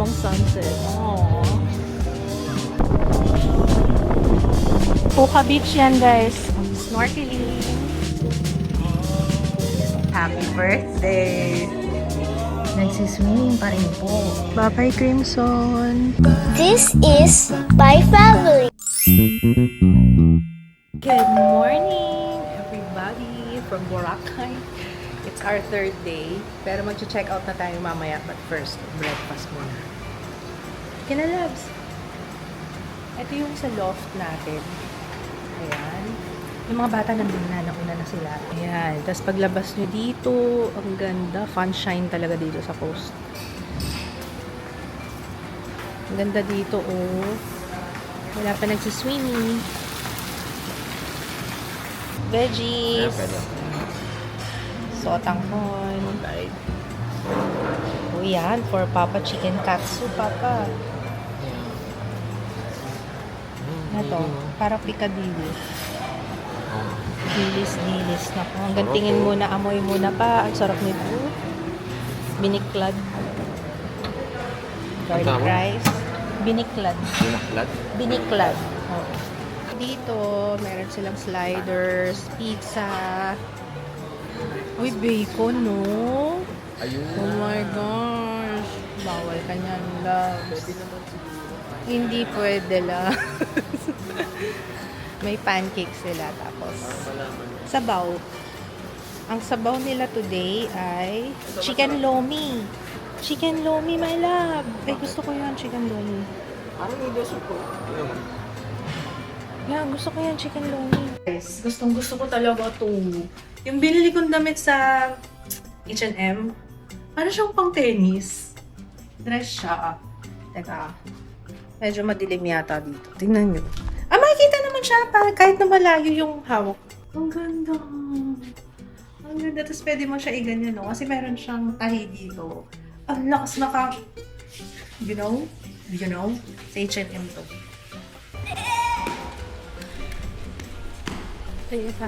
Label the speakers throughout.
Speaker 1: habang sunset. Aww. Puka Beach yan, guys. Snorkeling. Happy birthday!
Speaker 2: Nagsiswimming pa rin po.
Speaker 1: Bye-bye, Crimson.
Speaker 3: This is my family.
Speaker 1: Good morning, everybody from Boracay. It's our third day. Pero mag-check out na tayo mamaya. But first, breakfast muna. Kinalabs! Ito yung sa loft natin. Ayan. Yung mga bata nandun na, nauna na sila. Ayan. Tapos paglabas nyo dito, ang ganda. Sunshine talaga dito sa coast. Ang ganda dito, oh. Wala pa nagsiswimming. Veggies. Sotanghon. Oh, yan. For Papa, chicken katsu, Papa. Ano to? Para picadillo. Dilis. Naku, hanggang tingin muna, amoy muna pa. Ang sarap nito. Biniklad. Garlic rice. Biniklad. Biniklad. Oh. Dito, meron silang sliders, pizza. Uy, bacon, no? Oh my gosh. Bawal ka niyan, loves. Hindi pwede lang. May pancakes sila. Tapos, sabaw. Ang sabaw nila today ay chicken lomi. Chicken lomi, my love. Ay, gusto ko yan, chicken lomi.
Speaker 4: Parang hindi ko.
Speaker 1: Yan, gusto ko yan, chicken lomi. Guys, gusto ko talaga to. Yung binili kong damit sa H&M, ano siyang pang tennis? Dress siya. Teka, medyo madilim yata dito. Tingnan nyo. Ah, makikita naman siya kahit na malayo yung hawak. Ang ganda. Ang ganda. Tapos pwede mo siya iganyan, no? Kasi meron siyang tahi dito. Ang lakas you know? Sa H&M to. Ay, ito.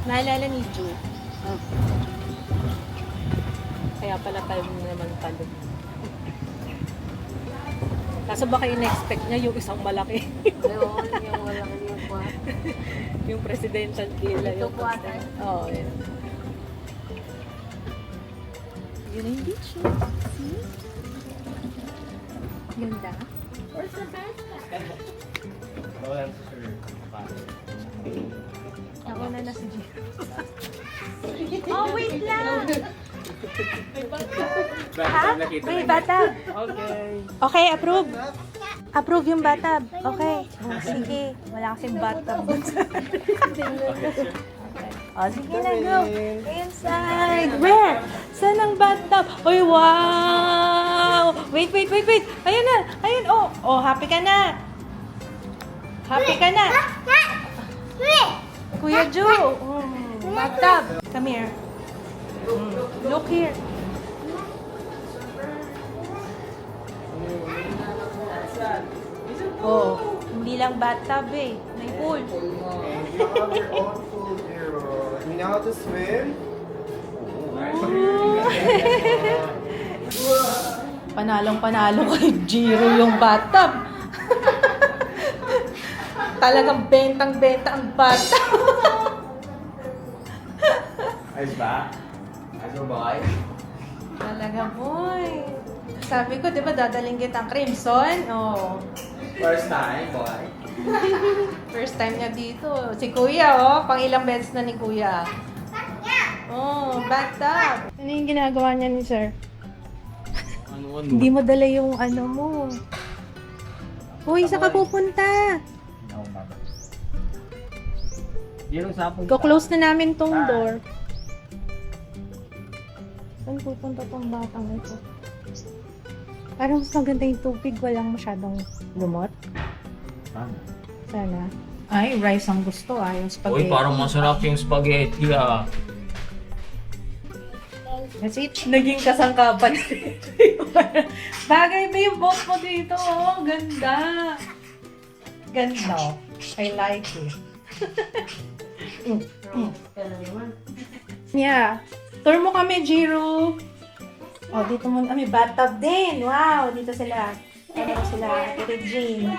Speaker 1: Naalala ni Ju. Oh. Kaya pala naman palo. Kaso baka in-expect niya yung isang malaki.
Speaker 2: Ayun, yung malaki yung kwarto.
Speaker 1: Yung presidential villa.
Speaker 2: Ito
Speaker 1: Yung
Speaker 2: po ata.
Speaker 1: Oo, yun. Yun yung beach. See? Ganda.
Speaker 3: Where's the bed?
Speaker 1: Ako na si Gio. Oh, wait lang! Ha? May bathtub. Okay. Okay, approve. Approve yung bathtub. Okay. Oh, sige. Wala kasing bathtub. Okay. Oh, sige na, go. Inside. Where? Saan ang bathtub? Uy, wow! Wait. Ayun na. Ayun. Oh, happy ka na. Happy ka na. Kuya Ju. Bathtub. Come here. Look here. Oh, hindi lang bathtub eh. May pool.
Speaker 4: And you have your own pool here. You know how to swim?
Speaker 1: Panalong-panalo kay Jiro yung bathtub. Talagang bentang-benta ang bathtub.
Speaker 4: Ice bath? Ice or boy?
Speaker 1: Talaga, boy. Sabi ko, di ba dadaling kitang Crimson? Oh.
Speaker 4: First time, boy.
Speaker 1: First time niya dito. Si Kuya, oh. Pang ilang beses na ni Kuya. Oh, bathtub. Ano yung ginagawa niya ni Sir?
Speaker 4: Ano?
Speaker 1: Hindi mo dala yung ano mo. Uy, saan ka pupunta? Go-close na namin tong door. Saan pupunta tong batang ito? Parang mas maganda yung tubig. Walang masyadong lumot. Sana. Ay, rice ang gusto. Ayaw spaghetti.
Speaker 5: Uy, parang masarap yung spaghetti ah.
Speaker 2: That's it.
Speaker 1: Naging kasangkapan. Bagay ba yung boat mo dito? Oh, ganda. Ganda. I like it. Yeah. Tour mo kami, Jiro. Oh, dito mo kami. Bathtub din. Wow, dito sila. Ano sila? Ate Jean.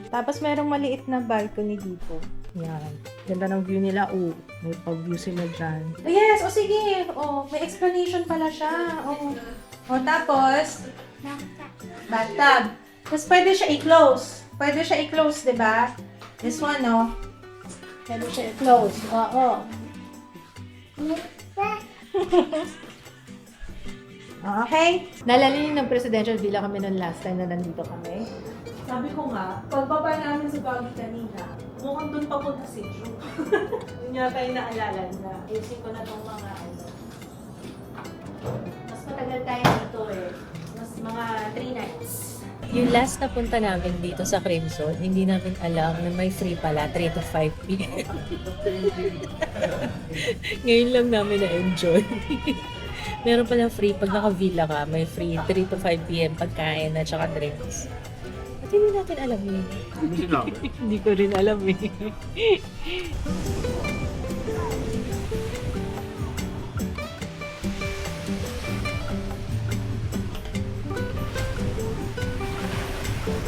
Speaker 1: Tapos merong maliit na balcony dito. Yan. Ganda ng view nila. Oh, may pag-view sila dyan. Oh, yes! O sige! Oh, may explanation pala siya. Oh. Oh, tapos, bathtub. Tapos pwede siya i-close. Pwede siya i-close, di ba? This one, no? Pwede siya i-close. Oo. Okay? Naalala niyo ng presidential villa kami noon last time na nandito kami? Sabi ko nga, pagbaba namin sa Baguio kanina, mukhang doon papunta si Drew. Yun yata yung naalala na. Ayusin ko na itong mga ano. Mas matagal tayo dito eh. Mas mga 3 nights.
Speaker 2: Yung last na punta namin dito sa Crimson, hindi namin alam na may free pala 3 to 5 p.m. Ngayon lang namin na-enjoy. Meron pala free, pag naka-villa ka, may free 3 to 5 p.m. pagkain at saka drinks. At hindi natin alam yun. Hindi ko rin alam eh.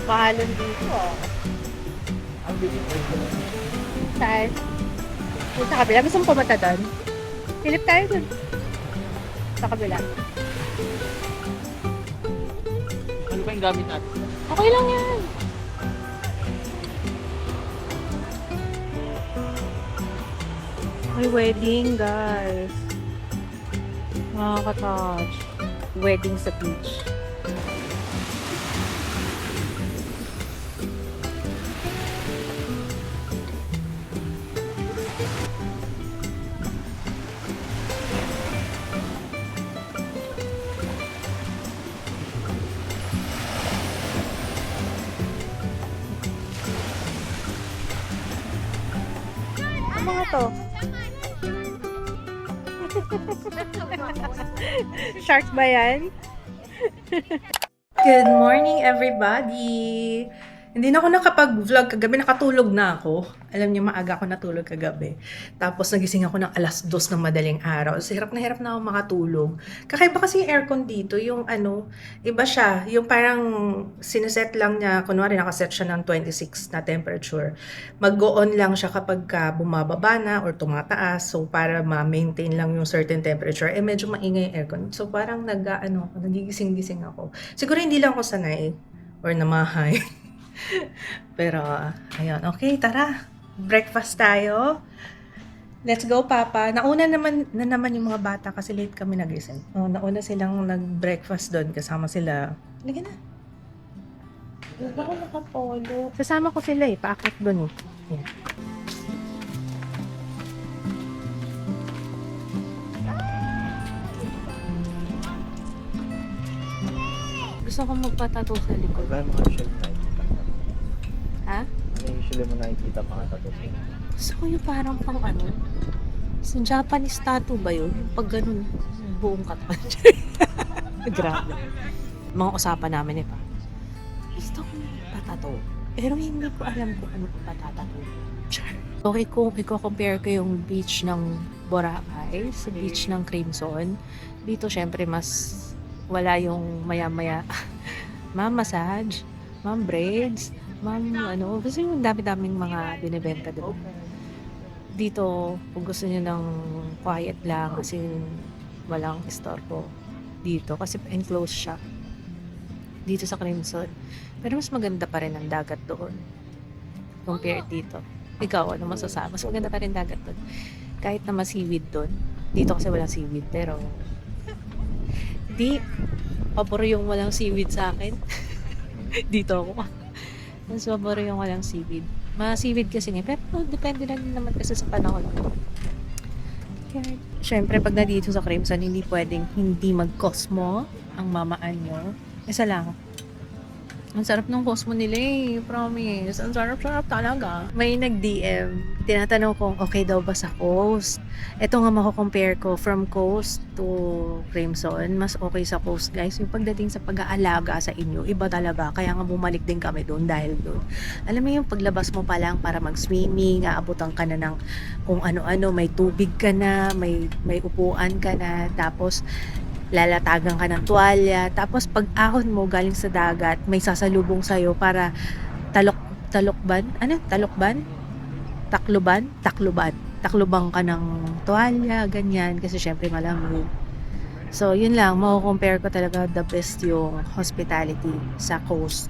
Speaker 1: Pahalon dito. Saan? Doon sa kabila. Gusto mo pumunta doon? Silip tayo doon. Sa kabila.
Speaker 5: Ano ba yung gamit natin?
Speaker 1: Okay lang yan. May wedding, guys. Nakaka-touch. Wedding sa beach. Ano nga to? Shark ba yan? Good morning, everybody! Hindi na ako nakapag-vlog kagabi, nakatulog na ako. Alam niyo, maaga ako natulog kagabi. Tapos nagising ako ng 2:00 ng madaling araw. So, hirap na ako makatulog. Kakaiba kasi yung aircon dito, yung ano, iba siya. Yung parang sineset lang niya, kunwari nakaset siya ng 26 na temperature. Mag-go-on lang siya kapag bumababa na or tumataas. So, para ma-maintain lang yung certain temperature. Eh, medyo maingay yung aircon. So, parang nagigising-gising ako. Siguro hindi lang ako sanay or namahay. Pero, ayun. Okay, tara. Breakfast tayo. Let's go, Papa. Nauna naman yung mga bata kasi late kami nagising. Oh, nauna silang nag-breakfast doon. Kasama sila. Lagi na. Huwag ako nakapolo. Sasama ko sila eh. Paakit doon eh. Ayan.
Speaker 2: Gusto ko magpatato sa likod.
Speaker 5: Wala mga usually nakikita.
Speaker 2: Ha?
Speaker 5: Ano yung usually mo nakikita mga tattoo?
Speaker 2: Gusto ko yung parang pang ano. Sa Japanese tattoo ba yun? Yung pag ganun, buong katawan.
Speaker 1: Grabe. Mga usapan namin eh pa.
Speaker 2: Gusto ko magpatato. Pero hindi ko alam kung ano ko patatato.
Speaker 1: Char.
Speaker 2: Okay, kung i-compare ko yung beach ng Boracay sa beach ng Crimson, dito syempre mas wala yung maya-maya massage, braids, ano, kasi yung dami-daming mga binibenta doon. Dito, kung gusto niyo ng quiet lang, kasi walang istorbo dito, kasi enclosed siya. Dito sa Crimson. Pero mas maganda pa rin ang dagat doon. Compared dito. Ikaw, ano masasabi? Mas maganda pa rin dagat doon. Kahit na mas seaweed doon. Dito kasi walang seaweed, pero di, pabor yung walang seaweed sa akin. Dito ako. Mas pabor yung walang seaweed. Mga seaweed kasi pero depende na din naman kasi sa panahon. Kaya, syempre, pag nandito sa Crimson, hindi pwedeng hindi mag-Cosmo ang mamaan nyo. Isa lang. Ang sarap ng Cosmo nila eh. Promise. Ang sarap-sarap talaga. May nag-DM. Tinatanong kung okay daw ba sa Coast. Ito nga mako-compare ko from Coast to Crimson. Mas okay sa Coast, guys. Yung pagdating sa pag-aalaga sa inyo, iba talaga. Kaya nga bumalik din kami doon dahil doon. Alam mo yung paglabas mo pa lang para mag-swimming, aabutan ka na ng kung ano-ano, may tubig ka na, may upuan ka na, tapos lalatagan ka ng tuwalya, tapos pag ahon mo galing sa dagat, may sasalubong sa'yo para talokban taklubang ka ng tuwalya, ganyan, kasi syempre malamig. So yun lang, mako-compare ko talaga the best yung hospitality sa Coast.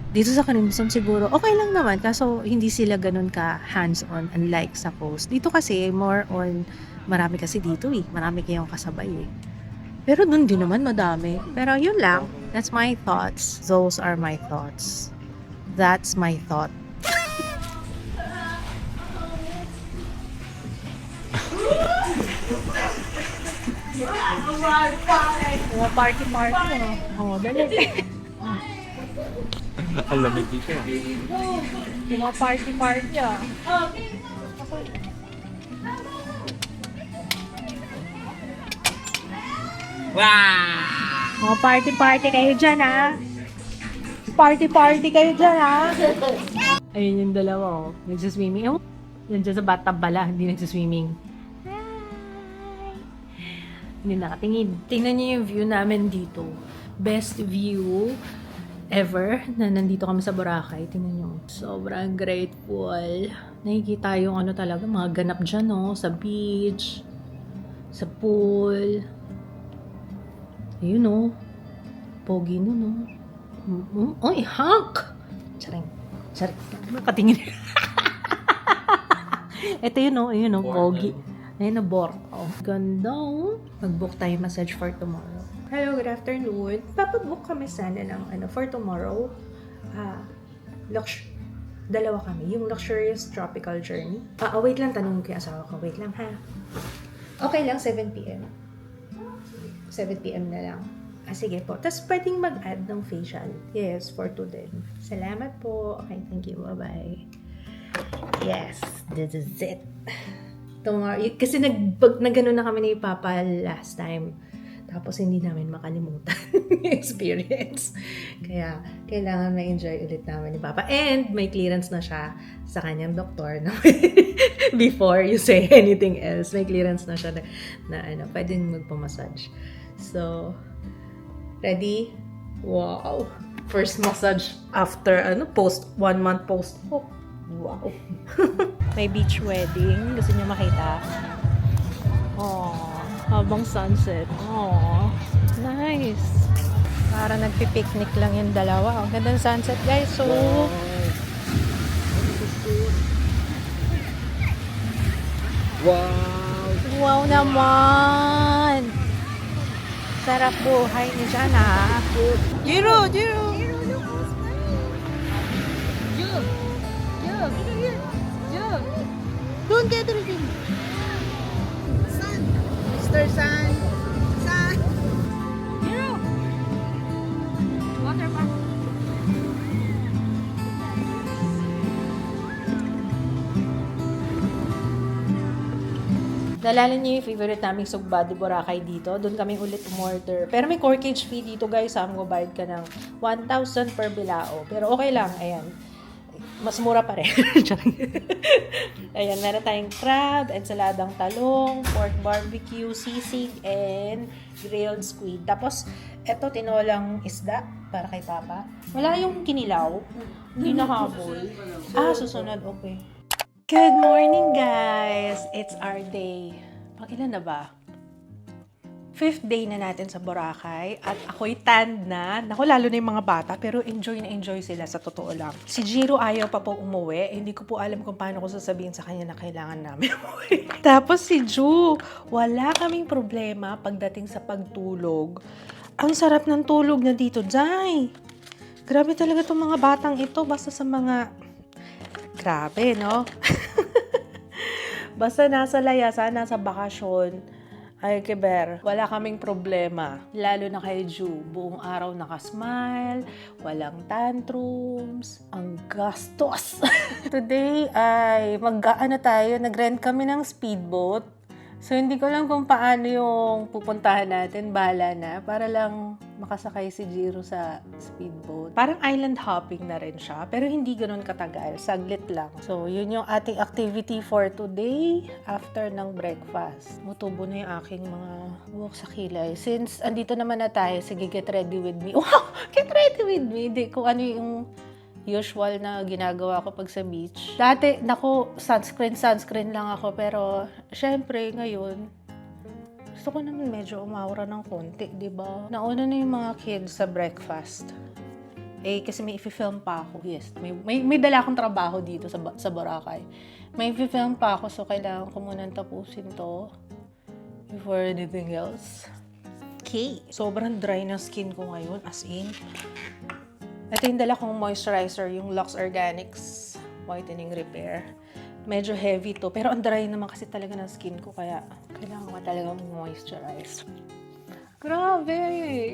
Speaker 2: Dito sa Crimson siguro okay lang naman, kaso hindi sila ganun ka hands-on unlike sa Coast. Dito kasi more on, marami kasi dito marami kayong kasabay Pero dun din naman madami. Pero yun lang. That's my thoughts. Those are my thoughts. That's my thought. Mga party. Oh, dali.
Speaker 5: Ang lamig dito.
Speaker 2: Mga party Mga party kayo dyan, ha? Party kayo dyan, ha? Ayun yung dalawa, nagsiswimming. Nandiyan sa bathtub bala, hindi nagsiswimming. Hindi nakatingin. Tingnan niyo yung view namin dito. Best view ever na nandito kami sa Boracay. Tingnan niyo. Sobrang grateful. Nakikita yung talaga, mga ganap dyan, sa beach, sa pool. Ayun pogi nun Oy, Hank! Charing. Makatingin. Ito yun pogi. Ayun board. Ganda Mag-book tayo massage for tomorrow. Hello, good afternoon. Papabook kami sana ng for tomorrow. Dalawa kami. Yung luxurious tropical journey. Wait lang, tanong ko yung asawa ko. Wait lang, ha? Okay lang, 7 p.m. 7 p.m. na lang. Sige po. Tapos pwedeng mag-add ng facial. Yes, for 2 din. Salamat po. Okay, thank you. Bye-bye. Yes, this is it. Tomorrow, kasi nag-gano na kami ni Papa last time. Tapos hindi namin makalimutan yung experience. Kaya kailangan ma-enjoy ulit namin ni Papa. And may clearance na siya sa kanyang doktor na before you say anything else. May clearance na siya na pwedeng magpamassage. So, ready? Wow! First massage after, 1 month post. Oh, wow! May beach wedding. Gusto niyo makita? Oh, habang sunset. Oh, nice! Para nagpipiknik lang yung dalawa. Ang ganda ng sunset, guys. So,
Speaker 5: Wow!
Speaker 2: wow naman! Sarap buhay ni Jan, ha? Jiro!
Speaker 6: Don't get everything. Sun. Mr. Sun. Sun.
Speaker 2: Water park. Nalala niyo yung favorite naming Sugbad de Boracay dito? Doon kami ulit umorder. Pero may corkage fee dito, guys. Magbabayad ka ng 1,000 per bilao. Pero okay lang. Ayan. Mas mura pa rin. Ayan, meron tayong crab, ensaladang talong, pork barbecue, sisig, and grilled squid. Tapos, eto, tinolang isda para kay Papa. Wala yung kinilaw. Hindi nakahabol. Susunod. Okay. Good morning, guys! It's our day. Pang-ilan na ba? 5th day na natin sa Boracay at ako'y tanned na. Naku, lalo na yung mga bata, pero enjoy na enjoy sila sa totoo lang. Si Jiro ayaw pa po umuwi. Hindi ko po alam kung paano ko sasabihin sa kanya na kailangan namin umuwi. Tapos si Ju, wala kaming problema pagdating sa pagtulog. Ang sarap ng tulog na dito, Jai. Grabe talaga itong mga batang ito, basta sa mga... Grabe, no? Basta nasa layasan, nasa bakasyon, Ay, Keber, wala kaming problema. Lalo na kay Ju. Buong araw nakasmile, walang tantrums, ang gastos. Today ay nag-rent kami ng speedboat. So, hindi ko lang kung paano yung pupuntahan natin. Bahala na. Para lang makasakay si Jiro sa speedboat. Parang island hopping na rin siya. Pero hindi ganun katagal. Saglit lang. So, yun yung ating activity for today after ng breakfast. Mutubo na yung aking mga buhok sa kilay. Since andito naman na tayo, sige, get ready with me. Wow! Get ready with me! Hindi, kung ano yung usual na ginagawa ko pag sa beach. Dati, sunscreen lang ako. Pero, syempre, ngayon, gusto ko naman medyo umawra ng konti, diba? Nauna na yung mga kids sa breakfast. Kasi may i-film pa ako. Yes, may dala akong trabaho dito sa Boracay. May i-film pa ako, so kailangan ko munang tapusin to before anything else. Okay. Sobrang dry na skin ko ngayon, as in. Ito yung dala kong moisturizer, yung Lux Organics Whitening Repair. Medyo heavy to, pero ang dry naman kasi talaga ng skin ko, kaya kailangan ko talaga moisturize. Grabe!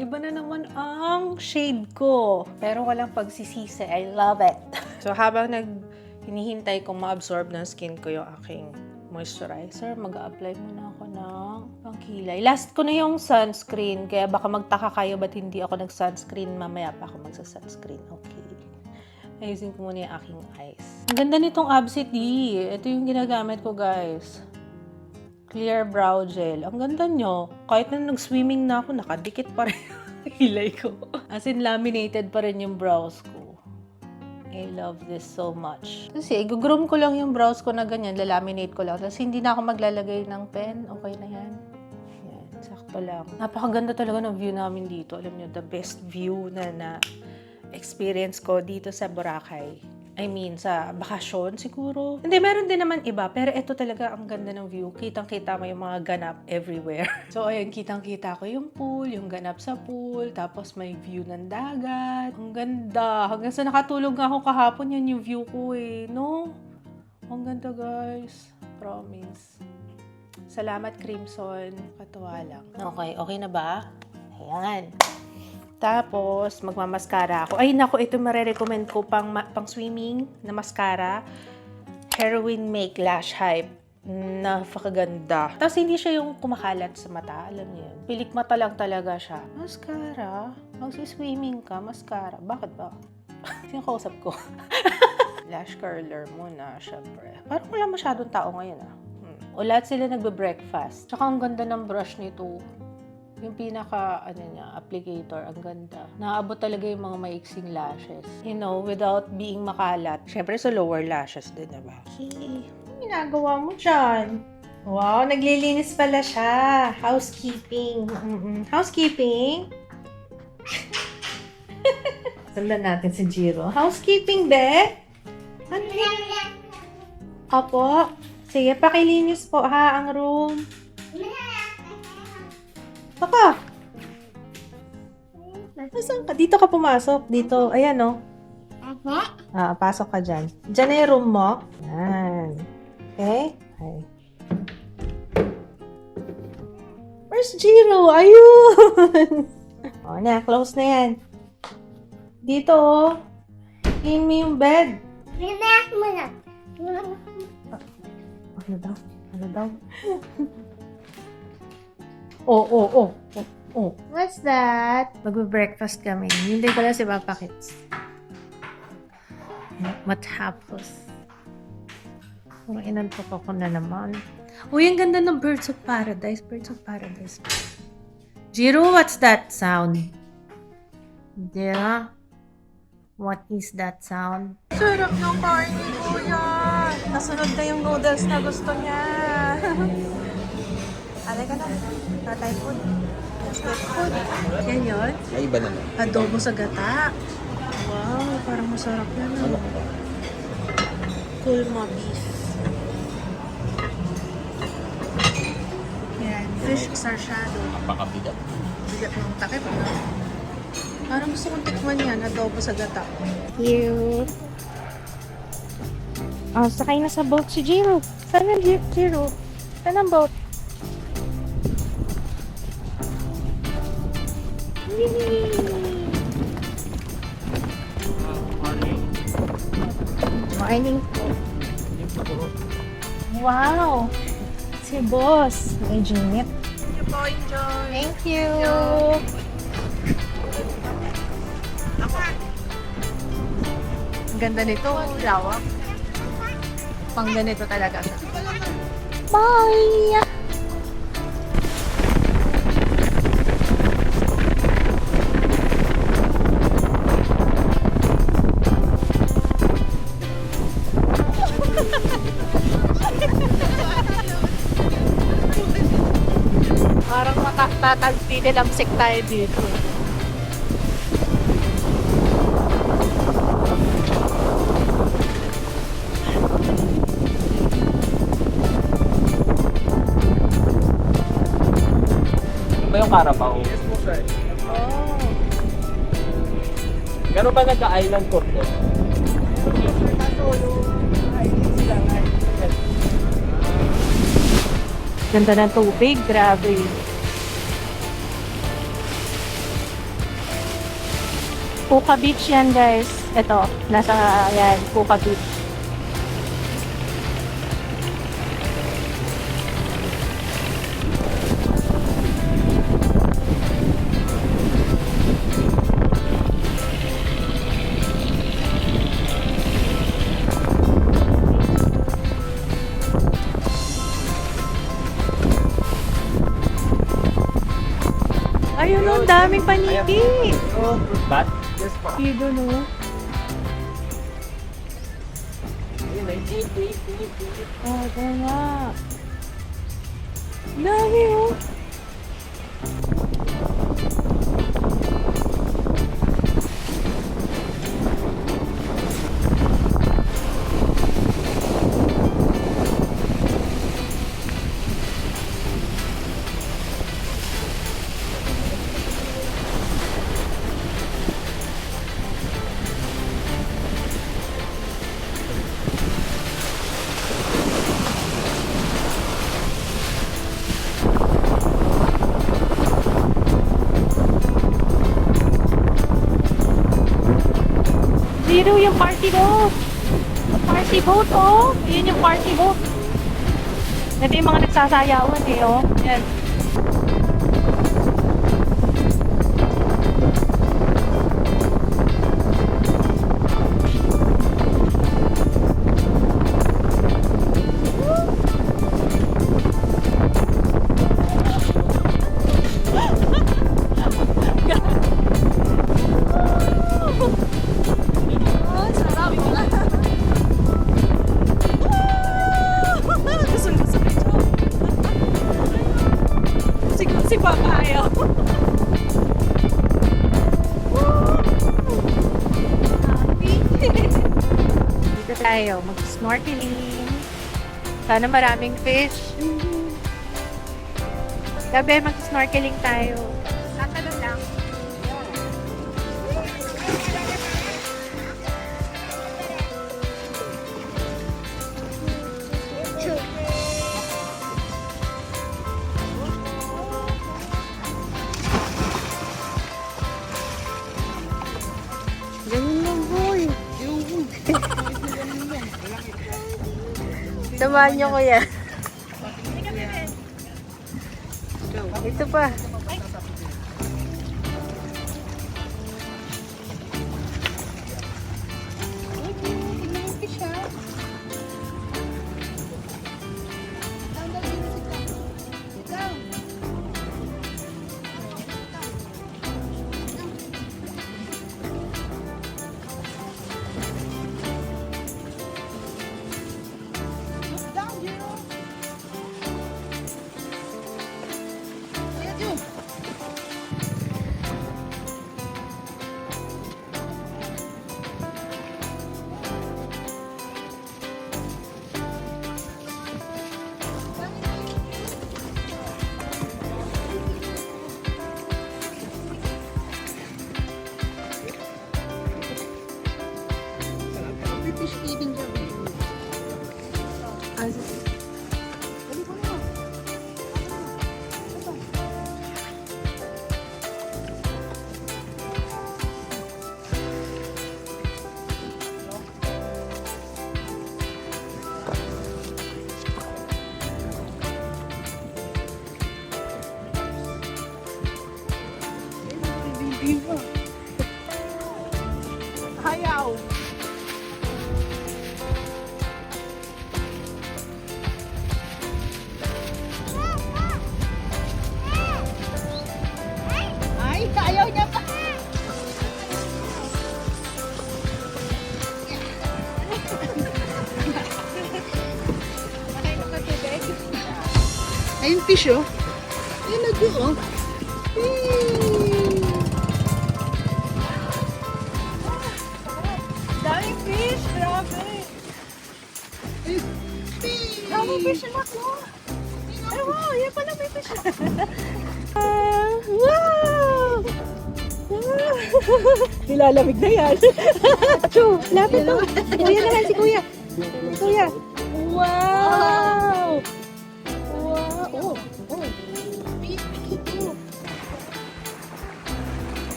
Speaker 2: Iba na naman ang shade ko. Pero walang pagsisisi. I love it. So, habang hinihintay kong ma-absorb ng skin ko yung aking moisturizer, mag-a-apply muna ako ng pangkilay. Last ko na yung sunscreen, kaya baka magtaka kayo ba't hindi ako nag-sunscreen. Mamaya pa ako magsa-sunscreen. Okay. Ayusin ko muna yung aking eyes. Ang ganda nitong Absity. Ito yung ginagamit ko, guys. Clear brow gel. Ang ganda nyo. Kahit na nag-swimming na ako, nakadikit pa rin yung kilay ko. As in, laminated pa rin yung brows ko. I love this so much. Kasi, i-groom ko lang yung brows ko na ganyan. Lalaminate ko lang. Tapos, hindi na ako maglalagay ng pen. Okay na yan. Yan. Sakto lang. Napakaganda talaga ng view namin dito. Alam nyo, the best view na experience ko dito sa Boracay. I mean, sa bakasyon siguro. Hindi, meron din naman iba. Pero ito talaga ang ganda ng view. Kitang-kita mo yung mga ganap everywhere. So, ayun, kitang-kita ko yung pool, yung ganap sa pool. Tapos may view ng dagat. Ang ganda. Hanggang sa nakatulog nga ako kahapon, yan yung view ko eh. No? Ang ganda, guys. Promise. Salamat, Crimson. Katuwa lang. Okay na ba? Ayan. Tapos, magmamaskara ako. Ay, naku, ito marirecommend ko pang swimming na mascara. Heroin Make Lash Hype. Napakaganda. Tapos, hindi siya yung kumakalat sa mata. Alam niyo yun. Pilik mata lang talaga siya. Mascara? Magsiswimming ka, mascara. Bakit ba? Sino kausap ko? Lash curler muna, syempre. Parang wala masyadong tao ngayon, O, lahat sila nagbe-breakfast. Tsaka ang ganda ng brush nito. Yung pinaka, applicator, ang ganda. Naaabot talaga yung mga maiksing lashes. You know, without being makalat. Siyempre sa lower lashes din, diba? Okay. Ano ginagawa mo dyan? Wow, naglilinis pala siya. Housekeeping. Housekeeping? Sundan natin si Jiro. Housekeeping, be? Ano yun? Opo. Sige, pakilinis po ha, ang room. Baka. Nasaan ka? Dito ka pumasok. Dito. Ayan, o. Pasok ka dyan. Dyan na yung room mo. Yan. Okay? Okay. Where's Jiro? Ayun! O, na. Close na yan. Dito, o. Clean mo yung bed. Ano daw? Ano daw? Oh. What's that? Magbe-breakfast kami. Hindi ko lang si Papa Kids. Matapos. Inantok ako na naman. Uy, ang ganda ng Birds of Paradise. Birds of Paradise. Jiro, what's that sound? Yeah. What is that sound? Sarap ng kain ni Kuya. Nasunod na yung noodles na gusto niya. Alay ka na. Tatay food. Street food. Yan yun.
Speaker 5: Ay, iba naman.
Speaker 2: Adobo sa gata. Wow, parang masarap yan. Kulma beef. Yan, fish sarsyado.
Speaker 5: Napakabigat.
Speaker 2: Bigat ng takip. Parang gusto kong tikman yan, adobo sa gata.
Speaker 3: Cute. Oh, sakay na sa boat si Jiro. Saan ang Jiro? Saan ang boat?
Speaker 2: Morning. Wow! Si boss. May Jeanette. Thank you. Ang ganda nito. Lawak. Pang ganito talaga siya. Bye! Parang matatalpi nilamsik tayo dito.
Speaker 5: Ano ba yung Carabao?
Speaker 4: Yes po, sir.
Speaker 2: Oh.
Speaker 5: Gano'n ba nagka-island court doon?
Speaker 2: Ganda ng tubig, grabe. Puka Beach yan guys. Ito, nasa yan, Puka Beach. Ayun o, daming paniki.
Speaker 5: Oh, fruit bat?
Speaker 4: Yes po.
Speaker 2: Dito no. Oh, ito nga. Dami oh. Zero yung party boat. Party boat, oh. Yun yung party boat. Ito yung mga nagsasayawan eh, oh. Yan. Si Papa ayaw. Dito tayo, mag-snorkeling. Sana maraming fish. Gabi, mag-snorkeling tayo. Tatalon lang. Ganun lang, boy. Samahan niyo ko yan. Ito pa.
Speaker 6: Iba. Hayaw. Ay, ayaw niya pa. Ayun fish oh. Ayun nag oh.
Speaker 1: Daming fish! Grabe! Daming fish na ako! Ay, wow! Yan pala may fish! Wow! Nilalamig na yan. Chu, lapit to. Kuya naman, si Kuya. Kuya. Wow! Wow! Oh, oh.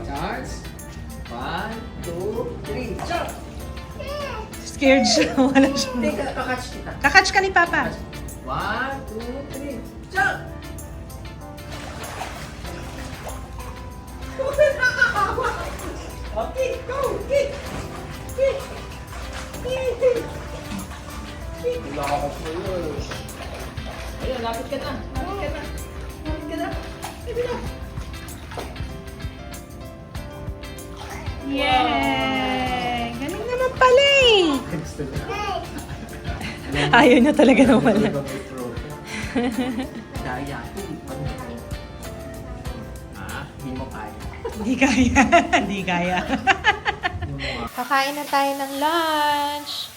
Speaker 4: Charge. 1, 2, 3, jump!
Speaker 1: Scared siya. Wala siya.
Speaker 4: Teka, kakatch kita.
Speaker 1: Kakatch ka ni Papa.
Speaker 4: 1, 2, 3, jump! Okay, go! Kick! Kick! Kick! Kick! Lakas mo yun. Ayun, lapit ka na. Lapit ka na. Lapit ka na. Lapit na.
Speaker 1: Yay! Galing naman pala eh. Ayaw niya talaga na wala.
Speaker 4: Daya. Hindi mo kaya.
Speaker 1: Hindi kaya. Hindi kaya. Kakain na tayo ng lunch.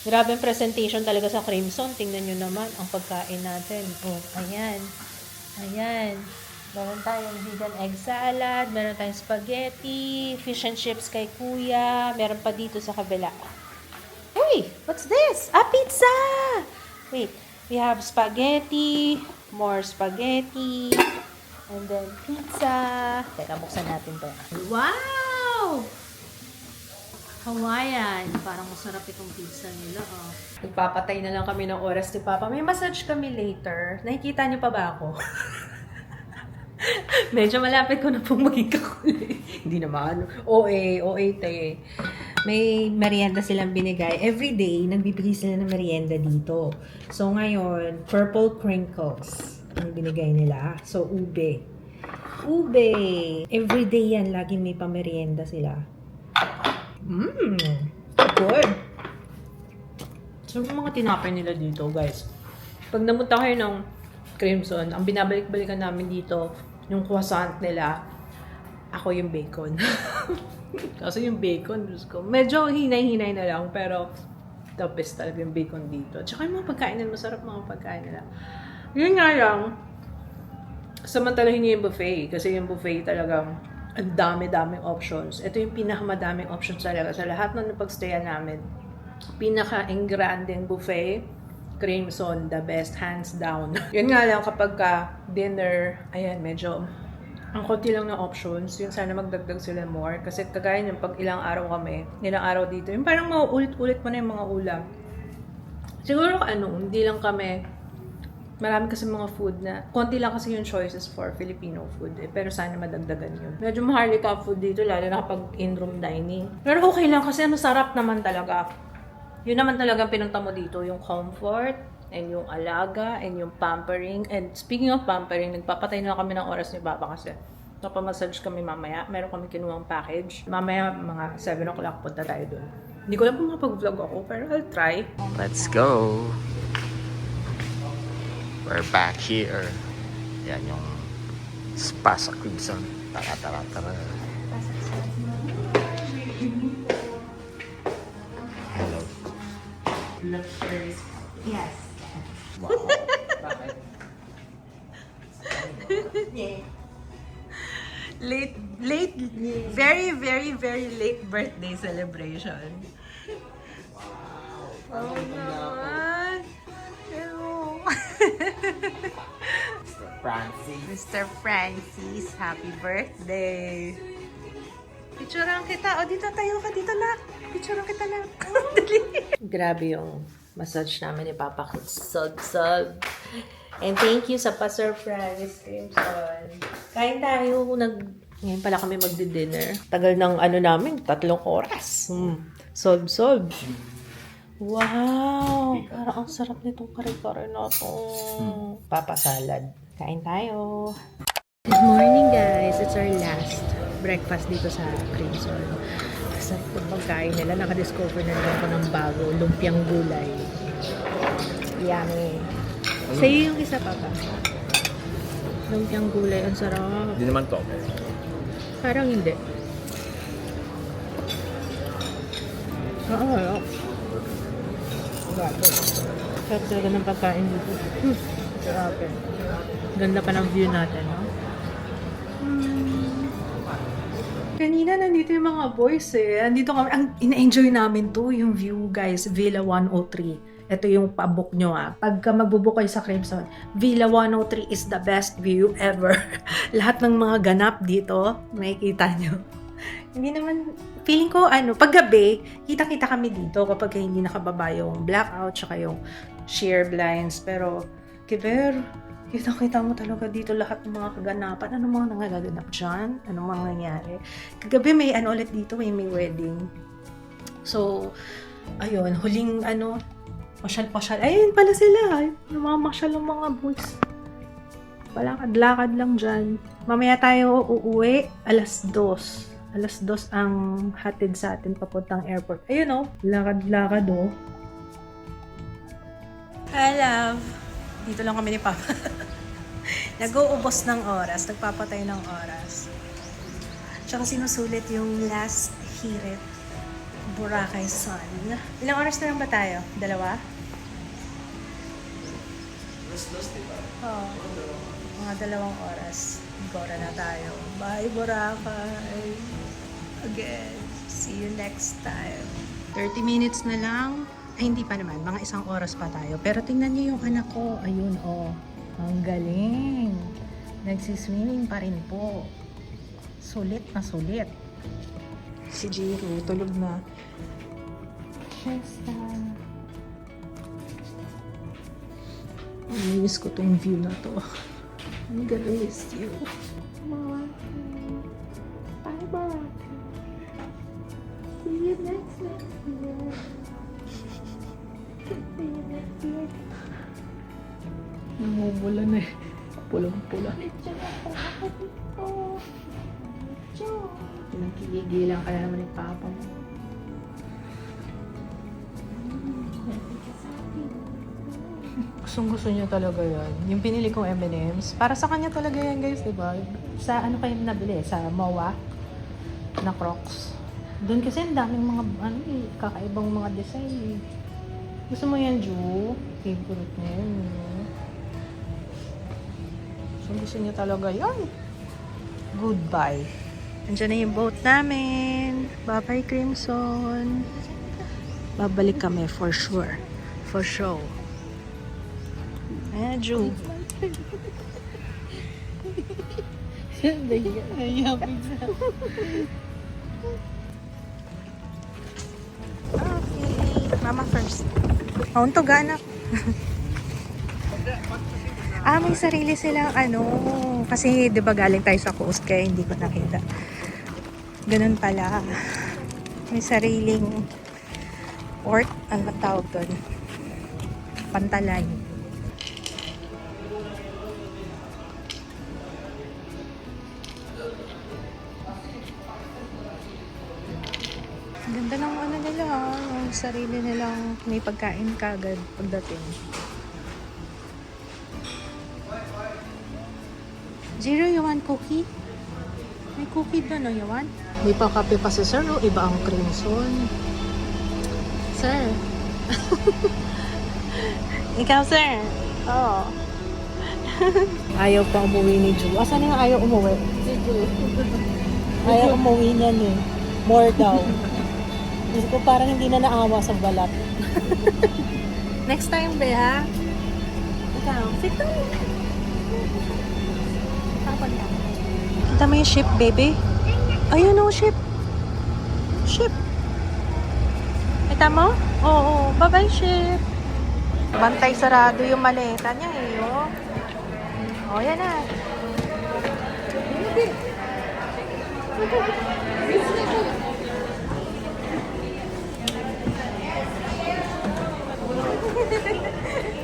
Speaker 1: Grabe ang presentation talaga sa Crimson. Tingnan nyo naman ang pagkain natin. Oh, ayan. Ayan. Meron tayong vegan egg salad. Meron tayong spaghetti. Fish and chips kay Kuya. Meron pa dito sa kabila. Hey! What's this? Ah, pizza! Wait. We have spaghetti. More spaghetti. And then pizza. Teka, buksan natin to. Wow! Hawaiian. Parang masarap itong pizza nila. Oh. Nagpapatay na lang kami ng oras ni Papa. May massage kami later. Nakikita niyo pa ba ako? Medyo malapit ko na pong maging kakulay. Hindi naman. OA te. May merienda silang binigay. Every day, nagbibigay sila ng merienda dito. So ngayon, purple crinkles ang binigay nila. So ube. Ube. Every day yan, lagi may pamerienda sila. Good. So yung mga tinapay nila dito, guys. Pag namunta kayo ng Crimson, ang binabalik-balikan namin dito, yung croissant nila, ako yung bacon. Kasi yung bacon, Diyos ko, medyo hinay-hinay na lang, pero the best talaga yung bacon dito. Tsaka yung mga pagkain nila, masarap mga pagkain nila. Yun nga lang, samantalahin niyo yung buffet. Kasi yung buffet talagang ang dami-daming options. Ito yung pinakamadaming options talaga. Sa lahat ng napagstayan namin, pinaka-engranding buffet, Crimson, the best, hands down. Yun nga lang, kapag ka dinner, ayan, medyo ang konti lang ng options. Yun, sana magdagdag sila more. Kasi kagaya yung pag ilang araw kami, ilang araw dito, yung parang mauulit-ulit mo na yung mga ulam. Siguro hindi lang kami, marami kasi mga food na, konti lang kasi yung choices for Filipino food eh, pero sana madagdagan yun. Medyo maharlika food dito, lalo na kapag in-room dining. Pero okay lang kasi sarap naman talaga. Yun naman talaga pinunta mo dito, yung comfort, and yung alaga, and yung pampering. And speaking of pampering, nagpapatay na kami ng oras ni Papa kasi napamassage kami mamaya. Meron kami kinuwang package. Mamaya, mga 7 o'clock punta tayo dun. Hindi ko lang kung mapag-vlog ako, pero I'll try.
Speaker 7: Let's go! We're back here. Yan yung spa sa Crimson. Tara. Hello.
Speaker 1: Yes.
Speaker 7: Wow.
Speaker 1: Late, very, very, very late birthday celebration. Oh, naman. Hello. Mr. Francis, happy birthday. Picturean kita. O, dito tayo ka. Dito na. Picturean kita na. Dali. Grabe yung massage namin ni Papa. Sag-sag.
Speaker 2: And thank you sa pa-surprise, Crimson. Kain tayo. Ngayon pala kami magdi-dinner. Tagal ng ano namin, 3 oras. Solve. Wow! Parang ang sarap nitong kare-kare na to. Papa salad. Kain tayo. Good morning, guys. It's our last breakfast dito sa Crimson. Sa pagkain nila, nakadiscover na naman ko ng bago, lumpiang gulay. Yummy. Sa'yo yung isa pa ba? Lumpiang gulay, ang sarap.
Speaker 7: Hindi naman to.
Speaker 2: Parang hindi. Oo. Grabe. Sarap talaga ng pagkain dito. Grabe. Ganda pa ng view natin, no? Kanina nandito yung mga boys Nandito kami. Ang ina-enjoy namin to, yung view, guys. Villa 103. Ito yung pabook nyo Pagka magbubook kayo sa Crimson, Villa 103 is the best view ever. Lahat ng mga ganap dito, makikita nyo. Hindi naman, feeling ko, paggabi, kita-kita kami dito kapag hindi nakababa yung blackout tsaka yung sheer blinds. Pero, Kiber, kita-kita mo talaga dito lahat ng mga kaganapan. Ano mga nangaganap dyan? Ano mga nangyari? Kagabi may ulit dito, may wedding. So, ayun, huling pasyal-pasyal. Ayun pala sila. Namamasyal ng mga boys. Palakad-lakad lang dyan. Mamaya tayo uuwi. Alas 2. Alas 2 ang hatid sa atin papuntang airport. Ayun lakad-lakad Hi, love. Dito lang kami ni Papa. Nag-uubos ng oras. Nagpapatay ng oras. Tsaka sinusulit yung last hirit. Boracay Sun. Ilang oras na lang ba tayo? 2? Oo. Mga 2 oras. Bora na tayo. Bye, Boracay. Again. See you next time. 30 minutes na lang. Ay, hindi pa naman. Mga 1 oras pa tayo. Pero tingnan niyo yung anak ko. Ayun, Ang galing. Nagsiswimming pa rin po. Sulit na sulit. Si Jiro, tulog na. Fiesta. Miss ko tong view na to. I'm gonna miss you. Bye, bye. See you next year. See you next year. Namumula na Pulang-pula. Nagkigigilan ka na naman ni Papa mo. Gustong-gusto niya talaga yan. Yung pinili kong M&M's. Para sa kanya talaga yan, guys, diba? Sa kayo nabili? Sa MOA na Crocs. Doon kasi ang daming mga, kakaibang mga design. Gusto mo yan, Ju? Favorite niya yan. Gusto niya talaga yan. Goodbye. Andiyan na yung boat namin. Bye-bye, Crimson. Babalik kami for sure. For sure. Ayan, Ju. Okay. Mama first. Unto ganak. May sarili silang kasi 'di ba galing tayo sa coast kaya hindi ko nakita. Ganun pala. May sariling port, ang tawag doon. Pantalan. Ganda ng nila, yung sarili nilang may pagkain kagad pagdating. Zero, you want cookie? May cookie doon, you want? May pa-kape pa si Sir, iba ang Crimson. Sir. Ikaw, Sir. Oo. Ayaw pa umuwi ni Ju. Asan yung ayaw umuwi? Si Ju. Ayaw umuwi niyan More daw. Kasi ko parang hindi na naawa sa balat. Next time, be, ha? Ikaw, sit down. Kita mo yung ship, baby? Ayun ship. Ship. Kita mo? Oo. Bye-bye, ship. Bantay sarado yung maleta niya, Oh, yan na.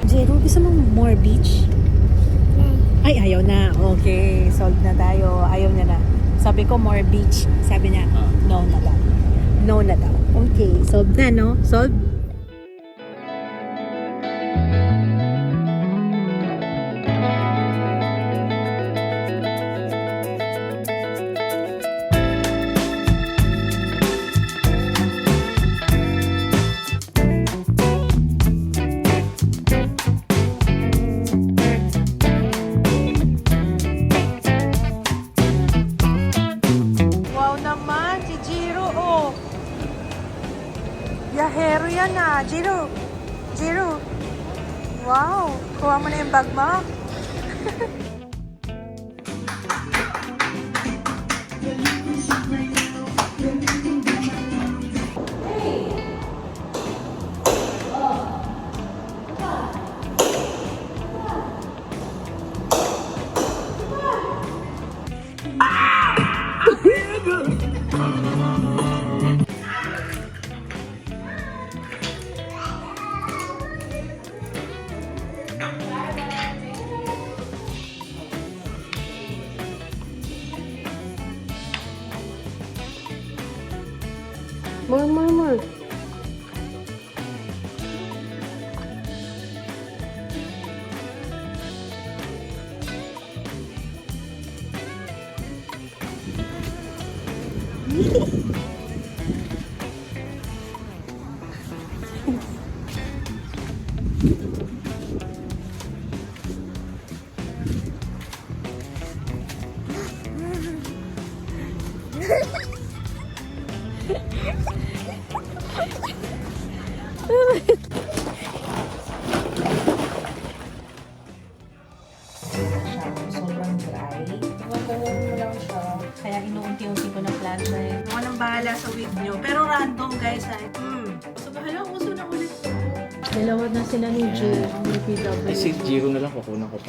Speaker 2: Jero, gusto mo more beach? Ay, ayaw na. Okay, solved na tayo. Ayaw niya na. Sabi ko more beach. Sabi niya, no na daw. No na daw. Okay, solved na, no? Solved? Wow naman, si Jiro, oh. Yahero yan ah. Jiro. Jiro. Wow. Kuha mo na yung bag mo. More. Sobrang dry. Nagagawin mo lang siya. Kaya inuunti-unti ko na plancha eh. Ako nang bahala sa wig nyo. Pero random guys ha. So bahala ako. Gusto na ulit. Dalawa na sila ni Jay. Ang PW.
Speaker 5: Ay, si Jiro na lang. Kukunan ko pa.